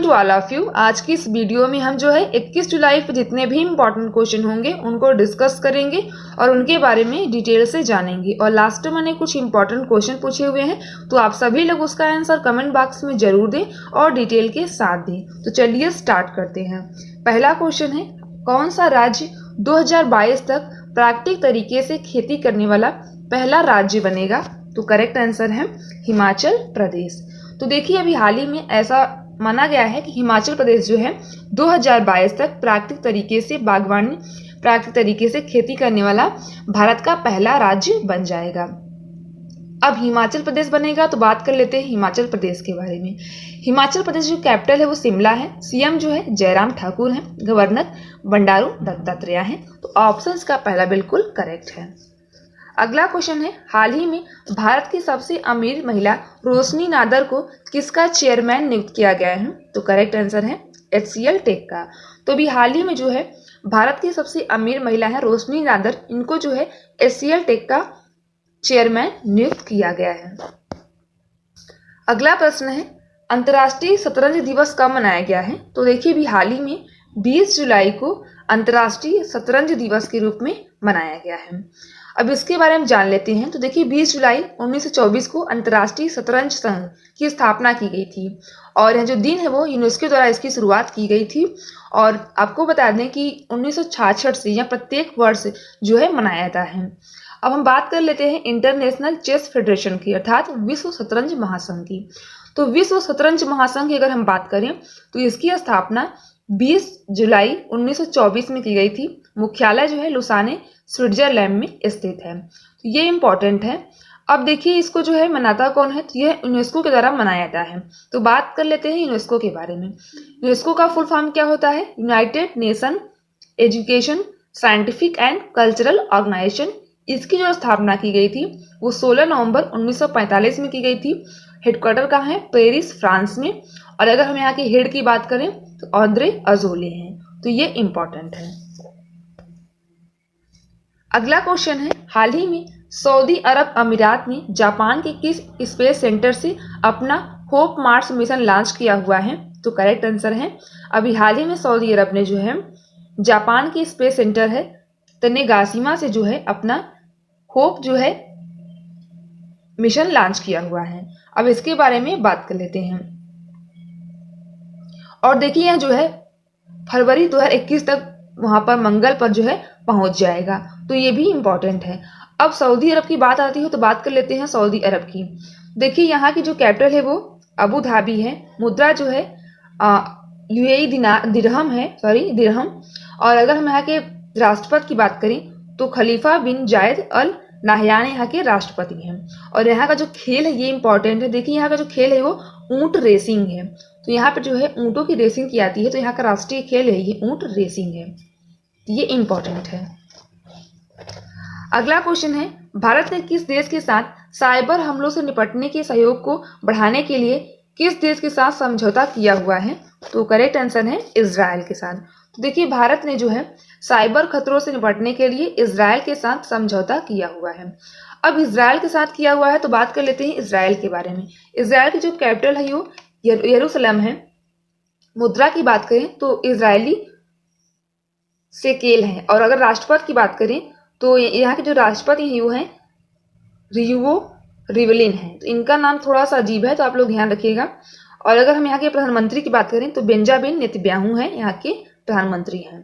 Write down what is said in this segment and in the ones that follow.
To all of you. आज की इस वीडियो में हम जो है 21 जुलाई पर जितने भी इम्पोर्टेंट क्वेश्चन होंगे उनको डिस्कस करेंगे और उनके बारे में डिटेल से जानेंगे। और लास्ट में मैंने कुछ इंपॉर्टेंट क्वेश्चन पूछे हुए हैं, तो आप सभी लोग उसका आंसर कमेंट बॉक्स में जरूर दें और डिटेल के साथ दें। तो चलिए स्टार्ट करते हैं। पहला क्वेश्चन है, कौन सा राज्य 2022 तक प्राकृतिक तरीके से खेती करने वाला पहला राज्य बनेगा? तो करेक्ट आंसर है हिमाचल प्रदेश। तो देखिए, अभी हाल ही में ऐसा माना गया है कि हिमाचल प्रदेश जो है 2022 तक प्राकृतिक तरीके से बागवानी, प्राकृतिक तरीके से खेती करने वाला भारत का पहला राज्य बन जाएगा। अब हिमाचल प्रदेश बनेगा तो बात कर लेते हैं हिमाचल प्रदेश के बारे में। हिमाचल प्रदेश जो कैपिटल है वो शिमला है, सीएम जो है जयराम ठाकुर है, गवर्नर बंडारू दत्तात्रेय है। तो ऑप्शन का पहला बिल्कुल करेक्ट है। अगला क्वेश्चन है, हाल ही में भारत की सबसे अमीर महिला रोशनी नादर को किसका चेयरमैन नियुक्त किया गया है? तो करेक्ट आंसर है HCL टेक का। तो अभी हाल ही में जो है भारत की सबसे अमीर महिला है रोशनी नादर, इनको जो है HCL टेक का चेयरमैन नियुक्त किया गया है। अगला प्रश्न है, अंतर्राष्ट्रीय शतरंज दिवस कब मनाया गया है? तो देखिए, अभी हाल ही में 20 जुलाई को अंतर्राष्ट्रीय शतरंज दिवस के रूप में मनाया गया है। अब इसके बारे में जान लेते हैं। तो देखिए, 20 जुलाई 1924 को अंतर्राष्ट्रीय शतरंज संघ की स्थापना की गई थी और यह जो दिन है वो यूनेस्को द्वारा इसकी शुरुआत की गई थी। और आपको बता दें कि 1966 से यह प्रत्येक वर्ष जो है मनाया जाता है। अब हम बात कर लेते हैं इंटरनेशनल चेस फेडरेशन की, अर्थात विश्व शतरंज महासंघ की। तो विश्व शतरंज महासंघ की अगर हम बात करें तो इसकी स्थापना 20 जुलाई 1924 में की गई थी। मुख्यालय जो है लुसाने स्विट्जरलैंड में स्थित है। तो ये इंपॉर्टेंट है। अब देखिए, इसको जो है मनाता कौन है? तो यह यूनेस्को के द्वारा मनाया जाता है। तो बात कर लेते हैं यूनेस्को के बारे में। यूनेस्को का फुल फॉर्म क्या होता है? United Nation Educational Scientific and Cultural Organization. इसकी जो स्थापना की गई थी वो 16 नवंबर 1945 में की गई थी। हेडक्वार्टर कहाँ है? पेरिस, फ्रांस में। और अगर हम यहाँ के हेड की बात करें तो ऑन्द्रे अजोले हैं। तो ये इंपॉर्टेंट है। अगला क्वेश्चन है, हाल ही में सऊदी अरब अमीरात ने जापान के किस स्पेस सेंटर से अपना होप मार्स मिशन लॉन्च किया हुआ है? तो करेक्ट आंसर है, अभी हाल ही में सऊदी अरब ने जो है जापान के स्पेस सेंटर है तनेगाशिमा से जो है अपना होप जो है मिशन लॉन्च किया हुआ है। अब इसके बारे में बात कर लेते हैं। और देखिए, यह जो है फरवरी 2021 तक वहां पर मंगल पर जो है पहुंच जाएगा। तो ये भी इंपॉर्टेंट है। अब सऊदी अरब की बात आती है तो बात कर लेते हैं सऊदी अरब की। देखिए, यहाँ की जो कैपिटल है वो अबू धाबी है। मुद्रा जो है UAE दिरहम है, दिरहम। और अगर हम यहाँ के राष्ट्रपति की बात करें तो खलीफा बिन जायद अल नाहयान यहाँ के राष्ट्रपति हैं। और यहाँ का जो खेल है ये इंपॉर्टेंट है। देखिए, यहाँ का जो खेल है वो ऊंट रेसिंग है। तो यहाँ पर जो है ऊंटों की रेसिंग की जाती है। तो यहाँ का राष्ट्रीय खेल है ये ऊंट रेसिंग है। ये इंपॉर्टेंट है। अगला क्वेश्चन है, भारत ने किस देश के साथ साइबर हमलों से निपटने के सहयोग को बढ़ाने के लिए किस देश के साथ समझौता किया हुआ है? तो करेक्ट आंसर है इजराइल के साथ। तो देखिए, भारत ने जो है साइबर खतरों से निपटने के लिए इजराइल के साथ समझौता किया हुआ है। अब इजराइल के साथ किया हुआ है तो बात कर लेते हैं इजराइल के बारे में। इजराइल की जो कैपिटल है वो यरूशलेम है। मुद्रा की बात करें तो इजरायली शेकेल है। और अगर राष्ट्रपति की बात करें तो यहाँ के जो राष्ट्रपति हैं वो हैं रियुवो रिवलिन है। तो इनका नाम थोड़ा सा अजीब है, तो आप लोग ध्यान रखिएगा। और अगर हम यहाँ के प्रधानमंत्री की बात करें तो बेंजामिन नेतन्याहू है यहाँ के प्रधानमंत्री हैं।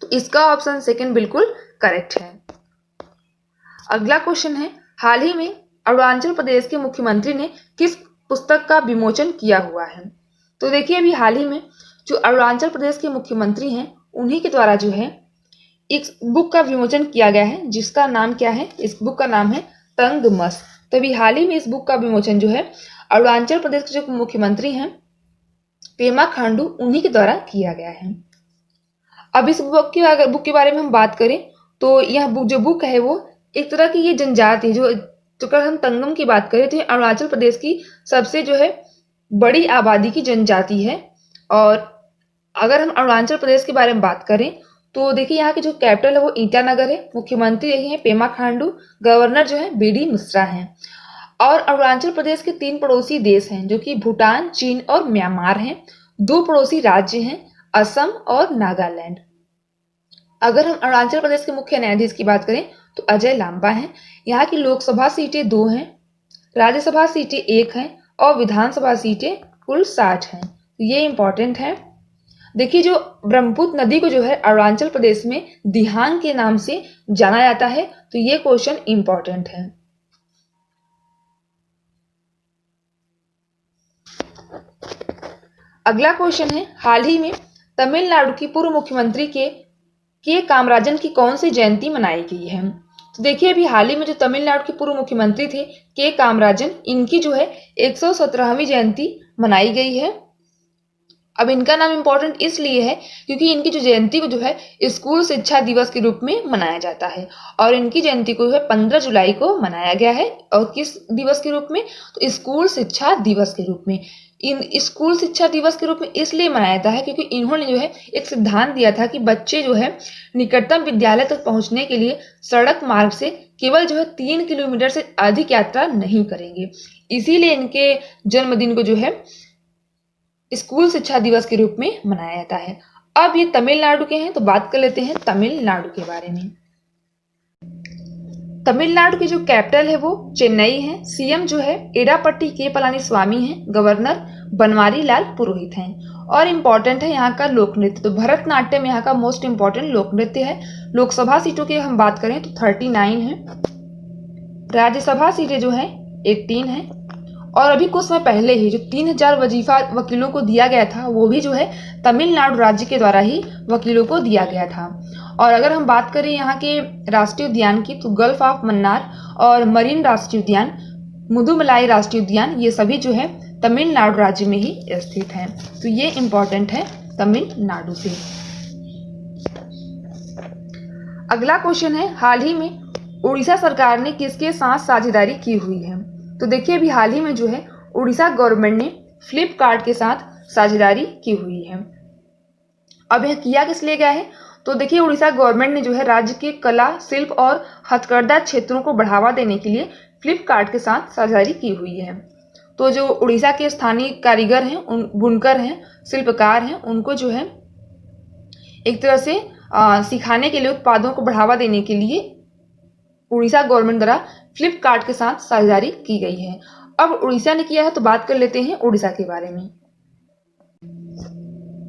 तो इसका ऑप्शन सेकंड बिल्कुल करेक्ट है। अगला क्वेश्चन है, हाल ही में अरुणाचल प्रदेश के मुख्यमंत्री ने किस पुस्तक का विमोचन किया हुआ है? तो देखिए, अभी हाल ही में जो अरुणाचल प्रदेश के मुख्यमंत्री हैं उन्हीं के द्वारा जो है एक बुक का विमोचन किया गया है, जिसका नाम क्या है? इस बुक का नाम है तंगमस। तो अभी हाल ही में इस बुक का विमोचन जो है अरुणाचल प्रदेश के जो मुख्यमंत्री हैं पेमा खांडू उन्हीं के द्वारा किया गया है। अब इस बुक के बारे में हम बात करें तो यह बुक है वो एक तरह की ये जनजाति जो अगर हम तंगम की बात करें तो ये अरुणाचल प्रदेश की सबसे जो है बड़ी आबादी की जनजाति है। और अगर हम अरुणाचल प्रदेश के बारे में बात करें तो देखिए, यहाँ की जो कैपिटल है वो ईटानगर है। मुख्यमंत्री यही है पेमा खांडू, गवर्नर जो है BD मिश्रा हैं। और अरुणाचल प्रदेश के 3 पड़ोसी देश हैं जो कि भूटान, चीन और म्यांमार हैं। 2 पड़ोसी राज्य हैं, असम और नागालैंड। अगर हम अरुणाचल प्रदेश के मुख्य न्यायाधीश की बात करें तो अजय लांबा हैं। यहाँ की लोकसभा सीटें 2 हैं, राज्यसभा सीटें 1 हैं और विधानसभा सीटें कुल 60 हैं। तो ये इंपॉर्टेंट है। देखिए, जो ब्रह्मपुत्र नदी को जो है अरुणाचल प्रदेश में दिहांग के नाम से जाना जाता है, तो ये क्वेश्चन इंपॉर्टेंट है। अगला क्वेश्चन है, हाल ही में तमिलनाडु की पूर्व मुख्यमंत्री के कामराजन की कौन सी जयंती मनाई गई है? तो देखिए, अभी हाल ही में जो तमिलनाडु के पूर्व मुख्यमंत्री थे के कामराजन, इनकी जो है 117वीं जयंती मनाई गई है। अब इनका नाम इंपॉर्टेंट इसलिए है क्योंकि इनकी जो जयंती को जो है स्कूल शिक्षा दिवस के रूप में मनाया जाता है और इनकी जयंती को जो है 15 जुलाई को मनाया गया है। और किस दिवस के रूप में? तो स्कूल शिक्षा दिवस के रूप में। इन स्कूल शिक्षा दिवस के रूप में इसलिए मनाया जाता है क्योंकि इन्होंने जो है एक सिद्धांत दिया था कि बच्चे जो है निकटतम विद्यालय तक पहुंचने के लिए सड़क मार्ग से केवल जो है 3 किलोमीटर से अधिक यात्रा नहीं करेंगे। इसीलिए इनके जन्मदिन को जो है स्कूल शिक्षा दिवस के रूप में मनाया जाता है। अब ये तमिलनाडु के हैं, तो बात कर लेते हैं तमिलनाडु के बारे में। तमिलनाडु की जो कैपिटल है वो चेन्नई है। सीएम जो है एडापट्टी के पलानीस्वामी हैं। गवर्नर बनवारी लाल पुरोहित हैं। और इम्पॉर्टेंट है यहाँ का लोक नृत्य, तो भरतनाट्यम यहाँ का मोस्ट इम्पॉर्टेंट लोक नृत्य है। लोकसभा सीटों की हम बात करें तो 39 है, राज्यसभा सीटें जो है 18 है। और अभी कुछ समय पहले ही जो 3000 वजीफा वकीलों को दिया गया था वो भी जो है तमिलनाडु राज्य के द्वारा ही वकीलों को दिया गया था। और अगर हम बात करें यहाँ के राष्ट्रीय उद्यान की, तो गल्फ ऑफ मन्नार और मरीन राष्ट्रीय उद्यान, मुदुमलाई राष्ट्रीय उद्यान, ये सभी जो है तमिलनाडु राज्य में ही स्थित हैं। तो ये इंपॉर्टेंट है तमिलनाडु से। अगला क्वेश्चन है, हाल ही में उड़ीसा सरकार ने किसके साथ साझेदारी की हुई है? तो देखिए, अभी हाल ही में जो है उड़ीसा गवर्नमेंट ने फ्लिपकार्ट के साथ साझेदारी की हुई है। अब यह किया किस लिए गया है? तो देखिए, उड़ीसा गवर्नमेंट ने जो है राज्य के कला, शिल्प और हथकरघा क्षेत्रों को बढ़ावा देने के लिए फ्लिपकार्ट के साथ साझेदारी की हुई है। तो जो उड़ीसा के स्थानीय कारीगर हैं, बुनकर हैं, शिल्पकार हैं, उनको जो है एक तरह से सिखाने के लिए, उत्पादों को बढ़ावा देने के लिए उड़ीसा गवर्नमेंट द्वारा फ्लिपकार्ट के साथ साझेदारी की गई है। अब उड़ीसा ने किया है, तो बात कर लेते हैं उड़ीसा के बारे में।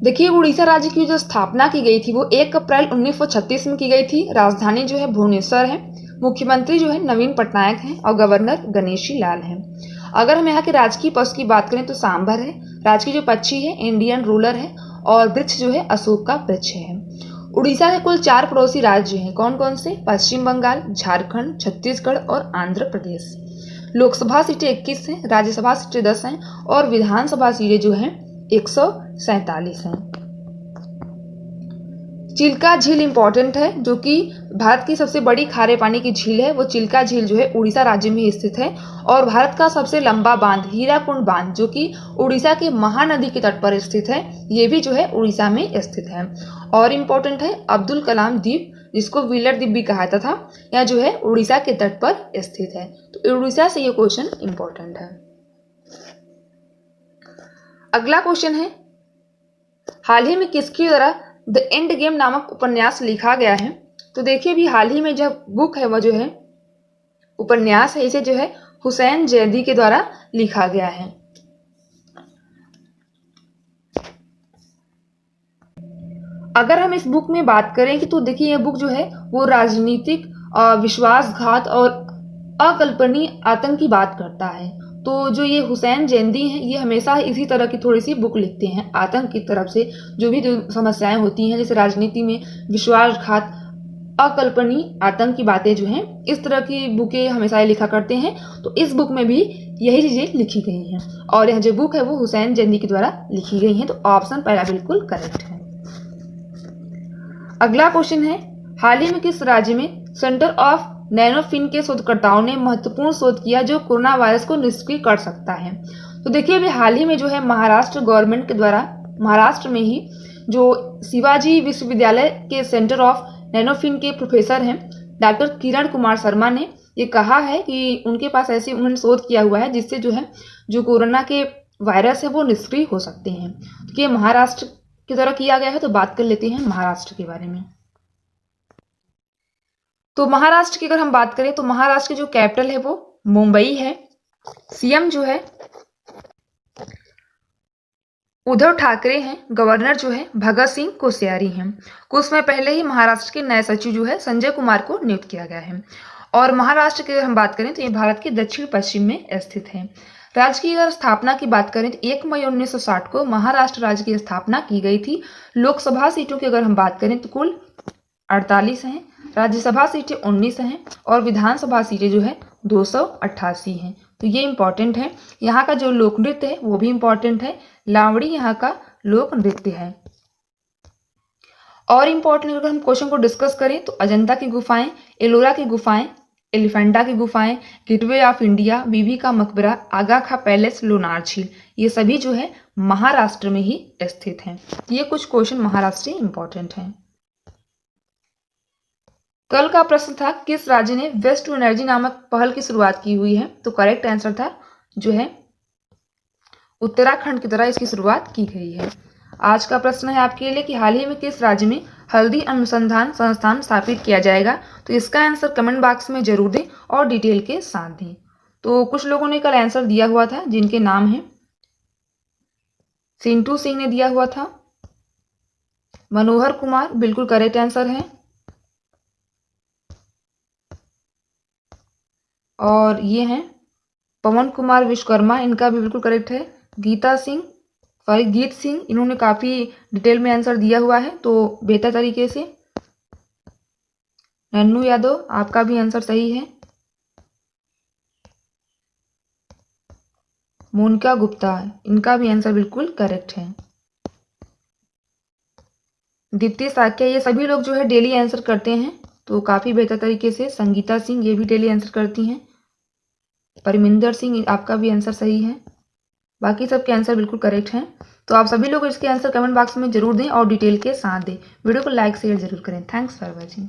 देखिए, उड़ीसा राज्य की जो स्थापना की गई थी वो 1 अप्रैल 1936 में की गई थी। राजधानी जो है भुवनेश्वर है। मुख्यमंत्री जो है नवीन पटनायक हैं और गवर्नर गणेशी लाल हैं। अगर हम यहाँ के राजकीय पशु की बात करें तो सांभर है। राजकीय जो पक्षी है इंडियन रूलर है और वृक्ष जो है अशोक का वृक्ष है। उड़ीसा के कुल 4 पड़ोसी राज्य हैं। कौन कौन से? पश्चिम बंगाल, झारखंड, छत्तीसगढ़ और आंध्र प्रदेश। लोकसभा सीटें 21 हैं, राज्यसभा सीटें 10 हैं और विधानसभा सीटें जो हैं 147 हैं। चिल्का झील इंपॉर्टेंट है, जो कि भारत की सबसे बड़ी खारे पानी की झील है। वो चिल्का झील जो है उड़ीसा राज्य में स्थित है। और भारत का सबसे लंबा बांध हीराकुंड बांध, जो कि उड़ीसा के महानदी के तट पर स्थित है, ये भी जो है उड़ीसा में स्थित है। और इम्पोर्टेंट है अब्दुल कलाम द्वीप, जिसको व्हीलर द्वीप भी कहा जाता था, यह जो है उड़ीसा के तट पर स्थित है। तो उड़ीसा से ये क्वेश्चन इंपॉर्टेंट है। अगला क्वेश्चन है, हाल ही में किसके द्वारा द एंड गेम नामक उपन्यास लिखा गया है? तो देखिए, अभी हाल ही में जो बुक है वह जो है उपन्यास है, इसे जो है हुसैन जैदी के द्वारा लिखा गया है। अगर हम इस बुक में बात करें कि तो देखिए, यह बुक जो है वो राजनीतिक विश्वासघात और अकल्पनीय आतंक की बात करता है। तो जो ये हुसैन जैदी हैं, ये हमेशा इसी तरह की थोड़ी सी बुक लिखते हैं। आतंक की तरफ से जो भी समस्याएं होती हैं, जैसे राजनीति में विश्वासघात, अकल्पनीय आतंक की बातें जो हैं, इस तरह की बुकें हमेशा लिखा करते हैं। तो इस बुक में भी यही चीजें लिखी गई हैं और यह जो बुक है वो हुसैन जैदी के द्वारा लिखी गई है। तो ऑप्शन पहला बिल्कुल करेक्ट है। अगला क्वेश्चन है, हाल ही में किस राज्य में सेंटर ऑफ नैनोफिन के शोधकर्ताओं ने महत्वपूर्ण शोध किया जो कोरोना वायरस को निष्क्रिय कर सकता है? तो देखिए, अभी हाल ही में जो है महाराष्ट्र गवर्नमेंट के द्वारा महाराष्ट्र में ही जो शिवाजी विश्वविद्यालय के सेंटर ऑफ नैनोफिन के प्रोफेसर हैं डॉक्टर किरण कुमार शर्मा ने ये कहा है कि उनके पास ऐसी उन्होंने शोध किया हुआ है जिससे जो है जो कोरोना के वायरस है वो निष्क्रिय हो सकते हैं। तो ये महाराष्ट्र की तरह किया गया है। तो बात कर लेते हैं महाराष्ट्र के बारे में। तो महाराष्ट्र की अगर हम बात करें तो महाराष्ट्र की जो कैपिटल है वो मुंबई है। सीएम जो है उद्धव ठाकरे हैं। गवर्नर जो है भगत सिंह कोश्यारी हैं। कुछ समय पहले ही महाराष्ट्र के नए सचिव जो है संजय कुमार को नियुक्त किया गया है। और महाराष्ट्र की अगर हम बात करें तो ये भारत के दक्षिण पश्चिम में स्थित है। राज्य की अगर स्थापना की बात करें तो 1 मई 1960 को महाराष्ट्र राज्य की स्थापना की गई थी। लोकसभा सीटों की अगर हम बात करें तो कुल 48 हैं, राज्यसभा सीटें 19 हैं और विधानसभा सीटें जो है 288 हैं। तो ये इंपॉर्टेंट है। यहाँ का जो लोक नृत्य है वो भी इंपॉर्टेंट है। लावड़ी यहाँ का लोक नृत्य है। और इंपॉर्टेंट अगर हम क्वेश्चन को डिस्कस करें तो अजंता की गुफाएं, एलोरा की गुफाएं, एलिफेंटा की गुफाएं, गेटवे ऑफ इंडिया, बीबी का मकबरा, आगा खा पैलेस, लोनार झील, ये सभी जो है महाराष्ट्र में ही स्थित हैं। ये कुछ क्वेश्चन महाराष्ट्र से इंपॉर्टेंट हैं। कल का प्रश्न था किस राज्य ने वेस्ट टू एनर्जी नामक पहल की शुरुआत की हुई है। तो करेक्ट आंसर था जो है उत्तराखंड की तरह इसकी शुरुआत की गई है। आज का प्रश्न है आपके लिए कि हाल ही में किस राज्य में हल्दी अनुसंधान संस्थान स्थापित किया जाएगा। तो इसका आंसर कमेंट बॉक्स में जरूर दें और डिटेल के साथ दें। तो कुछ लोगों ने कल आंसर दिया हुआ था जिनके नाम हैं सिंटू सिंह ने दिया हुआ था, मनोहर कुमार बिल्कुल करेक्ट आंसर है, और ये हैं पवन कुमार विश्वकर्मा, इनका भी बिल्कुल करेक्ट है। गीत सिंह इन्होंने काफ़ी डिटेल में आंसर दिया हुआ है तो बेहतर तरीके से। नन्नू यादव आपका भी आंसर सही है। मोनिका गुप्ता इनका भी आंसर बिल्कुल करेक्ट है। दीप्ति साक्या ये सभी लोग जो है डेली आंसर करते हैं तो काफ़ी बेहतर तरीके से। संगीता सिंह ये भी डेली आंसर करती हैं। परमिंदर सिंह आपका भी आंसर सही है। बाकी सबके आंसर बिल्कुल करेक्ट हैं। तो आप सभी लोग इसके आंसर कमेंट बॉक्स में जरूर दें और डिटेल के साथ दें। वीडियो को लाइक शेयर जरूर करें। Thanks for watching.